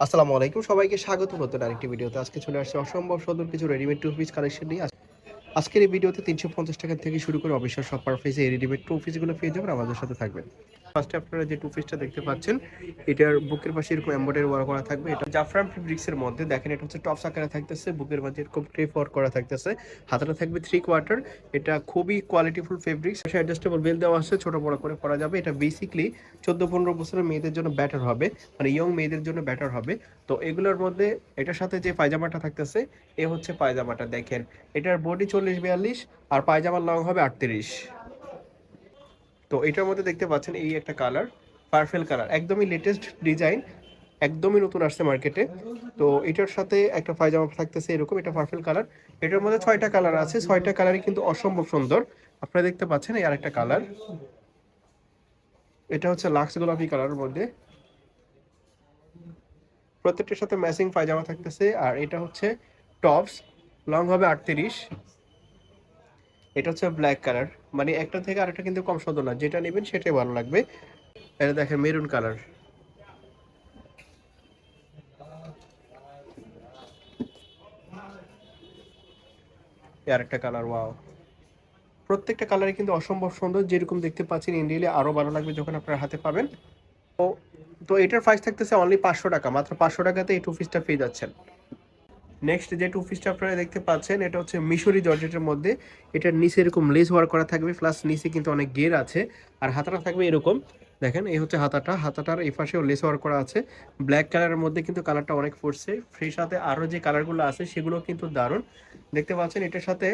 আসসালামু আলাইকুম, সবাইকে স্বাগত নতুন আরেকটি ভিডিওতে। আজকে চলে আসছে অসম্ভব সুন্দর কিছু রেডিমেড টু পিস কালেকশন নিয়ে। আজকের এই ভিডিওতে ৩৫০ টাকা থেকে শুরু করে অবিশ্বাস সব পারফেসে এই রেডিমেড টু পিসগুলো পেয়ে যাবেন, আমাদের সাথে থাকবেন। ফার্স্টে আপনারা যে টু পিসটা দেখতে পাচ্ছেন, এটার বুকের পাশে এরকম এমব্রয়ডারি ওয়ার্ক করা থাকবে। এটা জাফরান ফেব্রিক্সের মধ্যে দেখেন, এটা হচ্ছে টপস আকারে থাকতেছে, বুকের মাঝে এরকম ক্রেপ ওয়ার্ক করা থাকতেছে, হাতাটা থাকবে 3/4। এটা খুবই কোয়ালিটিফুল ফেব্রিক্স। অ্যাডজাস্টেবল বেল দেওয়া আছে, ছোট বড় করে পরা যাবে। এটা বেসিকলি 14-15 বছরের মেয়েদের জন্য ব্যাটার হবে, মানে ইয়ং মেয়েদের জন্য ব্যাটার হবে। তো এগুলোর মধ্যে এটার সাথে যে পায়জামাটা থাকতেছে, এ হচ্ছে পায়জামাটা। দেখেন, এটার বডি 40-42 আর পায়জামার লং হবে 38। তো এটার মধ্যে দেখতে পাচ্ছেন এই একটা কালার, পার্পেল কালার, একদমই লেটেস্ট ডিজাইন, একদমই নতুন আসছে মার্কেটে। তো এটার সাথে একটা পায়জামা থাকতেছে এরকম, এটা পার্পেল কালার। এটার মধ্যে 6টা কালার আছে, 6টা কালারই কিন্তু অসম্ভব সুন্দর। আপনারা দেখতে পাচ্ছেন এই আরেকটা কালার, এটা হচ্ছে লাক্স গোলাপি কালারের মধ্যে। প্রত্যেকটার সাথে ম্যাচিং পায়জামা থাকতেছে। আর এটা হচ্ছে টপস, লং হবে 38। এটা হচ্ছে ব্ল্যাক কালার, মানে একটা থেকে আরেকটা কিন্তু কম সুন্দর না, যেটা নেবেন সেটাই ভালো লাগবে। এটা দেখেন মেরুন কালার, আর একটা কালার, ওয়াও। প্রত্যেকটা কালারই কিন্তু অসম্ভব সুন্দর, যেরকম দেখতে পাচ্ছেন ইন্ডিয়ালে আরো ভালো লাগবে যখন আপনার হাতে পাবেন। তো তো এটার প্রাইস থাকতেছে অনলি 500 টাকা, মাত্র 500 টাকাতে এই টু পিসটা পেয়ে যাচ্ছেন। নেক্সট যে টু পিসটা আপনারা দেখতে পাচ্ছেন, এটা হচ্ছে মিশরি জর্জেটের মধ্যে। এটার নিচে এরকম লেস ওয়ার্ক করা থাকবে, প্লাস নিচে কিন্তু অনেক গের আছে। আর হাতাটা থাকবে এরকম, দেখেন এই হচ্ছে হাতাটা, হাতাটার এই পাশেও লেস ওয়ার্ক করা আছে। ব্ল্যাক কালারের মধ্যে কিন্তু কালারটা অনেক ফুটছে। সেই সাথে আরও যে কালারগুলো আছে সেগুলো কিন্তু দারুণ দেখতে পাচ্ছেন। এটার সাথে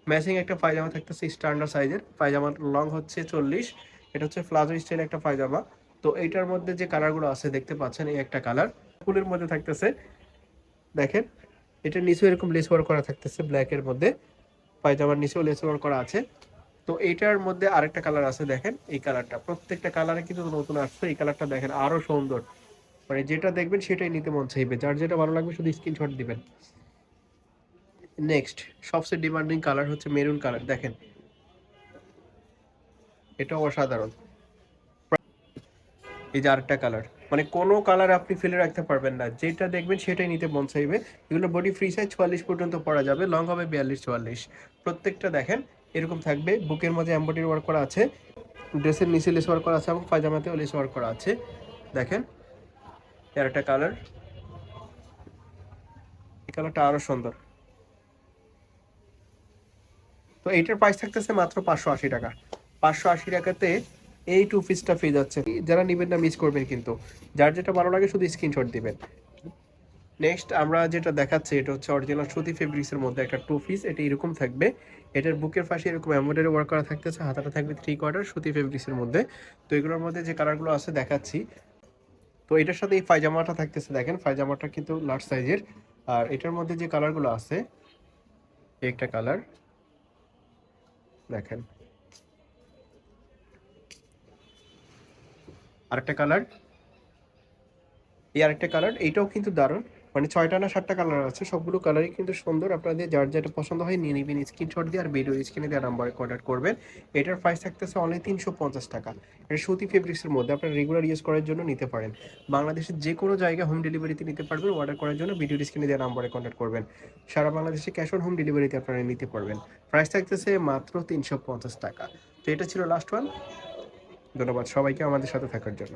ম্যাচিং একটা পায়জামা থাকতেছে, স্ট্যান্ডার্ড সাইজের পায়জামার লং হচ্ছে 40। এটা হচ্ছে প্লাজো স্টাইল একটা পায়জামা। তো এইটার মধ্যে যে কালারগুলো আছে দেখতে পাচ্ছেন, এই একটা কালার ফুলের মধ্যে থাকতেছে, দেখেন। এটার নিচেও এরকম লেস ওয়ার্ক করা থাকতেছে ব্ল্যাকের মধ্যে, পায়জামার নিচেও লেস ওয়ার্ক করা আছে। তো এইটার মধ্যে আরেকটা কালার আছে, দেখেন এই কালারটা। প্রত্যেকটা কালারে কিন্তু নতুন আসছে। এই কালারটা দেখেন আরো সুন্দর, মানে যেটা দেখবেন সেটাই নিতে মন চাইবে। যার যেটা ভালো লাগবে শুধু স্ক্রিনশট দিবেন। নেক্সট সবচেয়ে ডিমান্ডিং কালার হচ্ছে মেরুন কালার, দেখেন এটা অসাধারণ। এই যে আরেকটা কালার, মানে কোনো কালার আপনি ফেলে রাখতে পারবেন না, যেটা দেখবেন সেটাই নিতে মন চাইবে। এগুলো বডি ফ্রি সাইজ 44 পর্যন্ত পরা যাবে, লং হবে 42-44। প্রত্যেকটা দেখেন এরকম থাকবে, বুকের মধ্যে এমব্রয়ডারি ওয়ার্ক করা আছে, ড্রেসের নিচে লেস ওয়ার্ক করা আছে এবং পায়জামাতেও লেস ওয়ার্ক করা আছে। দেখেন এর একটা কালার, এই কালারটা আরো সুন্দর। তো এইটার প্রাইস থাকতেছে মাত্র 580 টাকা। 580 টাকাতে এই টু পিসটা পেয়ে যাচ্ছে। যারা নেবেন না মিস করবেন কিন্তু, যার যেটা ভালো লাগে শুধু স্ক্রিনশট দিবেন। নেক্সট আমরা যেটা দেখাচ্ছি, এটা হচ্ছে অরিজিনাল সুতি ফেব্রিক্সের মধ্যে একটা টু পিস। এটা এরকম থাকবে, এটার বুকের পাশে এরকম এমব্রয়ডারি ওয়ার্ক করা থাকতেছে, হাতাটা থাকবে 3/4 সুতি ফেব্রিক্সের মধ্যে। তো এগুলোর মধ্যে যে কালারগুলো আছে দেখাচ্ছি। তো এটার সাথে এই পায়জামাটা থাকতেছে, দেখেন পায়জামাটা কিন্তু লার্জ সাইজের। আর এটার মধ্যে যে কালারগুলো আছে, একটা কালার দেখেন, আরেকটা কালার, এই আরেকটা কালার, এইটাও কিন্তু দারুণ। মানে 6টা না 7টা কালার আছে, সবগুলো কালারই কিন্তু সুন্দর। আপনাদের যার যেটা পছন্দ হয় নিয়ে নেবেন, স্ক্রিনশট দিয়ে আর ভিডিও স্ক্রিনে দেওয়া নাম্বারে কন্ট্যাক্ট করবেন। এটার প্রাইস থাকতেছে অনলি 350 টাকা। এটা সুতি ফেব্রিক্সের মধ্যে, আপনারা রেগুলার ইউজ করার জন্য নিতে পারেন। বাংলাদেশের যে কোনো জায়গায় হোম ডেলিভারিতে নিতে পারবেন। অর্ডার করার জন্য ভিডিও স্ক্রিনে দেওয়া নাম্বারে কন্ট্যাক্ট করবেন। সারা বাংলাদেশে ক্যাশ অন হোম ডেলিভারিতে আপনারা নিতে পারবেন। প্রাইস থাকতেছে মাত্র 350 টাকা। তো এটা ছিল লাস্ট ওয়ান। ধন্যবাদ সবাইকে আমাদের সাথে থাকার জন্য।